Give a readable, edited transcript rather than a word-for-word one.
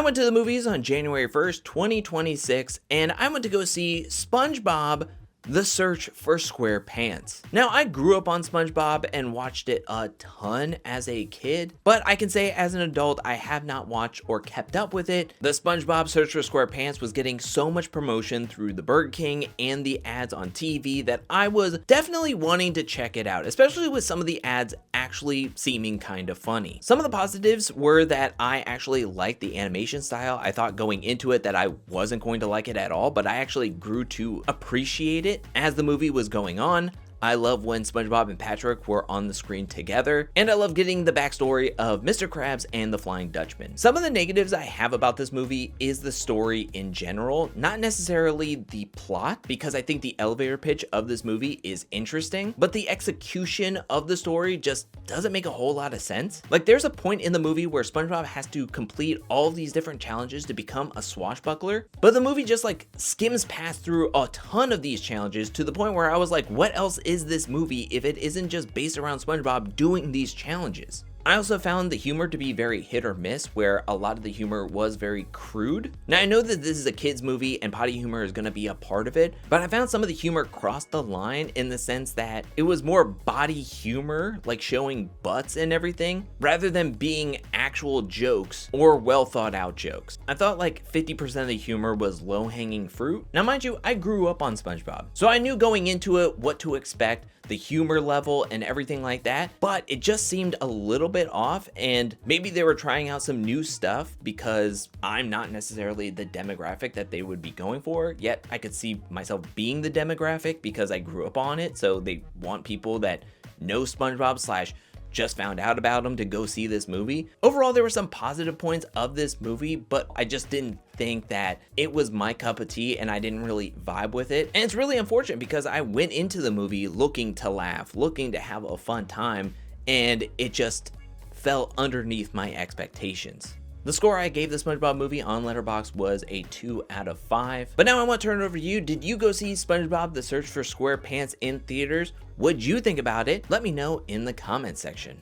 I went to the movies on January 1st, 2026, and I went to go see SpongeBob The Search for SquarePants. Now, I grew up on SpongeBob and watched it a ton as a kid, but I can say as an adult, I have not watched or kept up with it. The SpongeBob Search for SquarePants was getting so much promotion through the Burger King and the ads on TV that I was definitely wanting to check it out, especially with some of the ads actually seeming kind of funny. Some of the positives were that I actually liked the animation style. I thought going into it that I wasn't going to like it at all, but I actually grew to appreciate it as the movie was going on. I love when SpongeBob and Patrick were on the screen together, and I love getting the backstory of Mr. Krabs and the Flying Dutchman. Some of the negatives I have about this movie is the story in general, not necessarily the plot, because I think the elevator pitch of this movie is interesting, but the execution of the story just doesn't make a whole lot of sense. Like, there's a point in the movie where SpongeBob has to complete all of these different challenges to become a swashbuckler, but the movie just like skims past through a ton of these challenges to the point where I was like, what else is this movie if it isn't just based around SpongeBob doing these challenges? I also found the humor to be very hit or miss, where a lot of the humor was very crude. Now, I know that this is a kid's movie and potty humor is going to be a part of it, but I found some of the humor crossed the line in the sense that it was more body humor, like showing butts and everything, rather than being actual jokes or well thought out jokes. I thought like 50% of the humor was low hanging fruit. Now, mind you, I grew up on SpongeBob, so I knew going into it what to expect, the humor level and everything like that, but it just seemed a little bit off, and maybe they were trying out some new stuff because I'm not necessarily the demographic that they would be going for, yet I could see myself being the demographic because I grew up on it, so they want people that know SpongeBob slash just found out about him to go see this movie. Overall, there were some positive points of this movie, but I just didn't think that it was my cup of tea and I didn't really vibe with it. And it's really unfortunate because I went into the movie looking to laugh, looking to have a fun time, and it just fell underneath my expectations. The score I gave the SpongeBob movie on Letterboxd was a 2 out of 5. But now I want to turn it over to you. Did you go see SpongeBob The Search for SquarePants in theaters? What'd you think about it? Let me know in the comment section.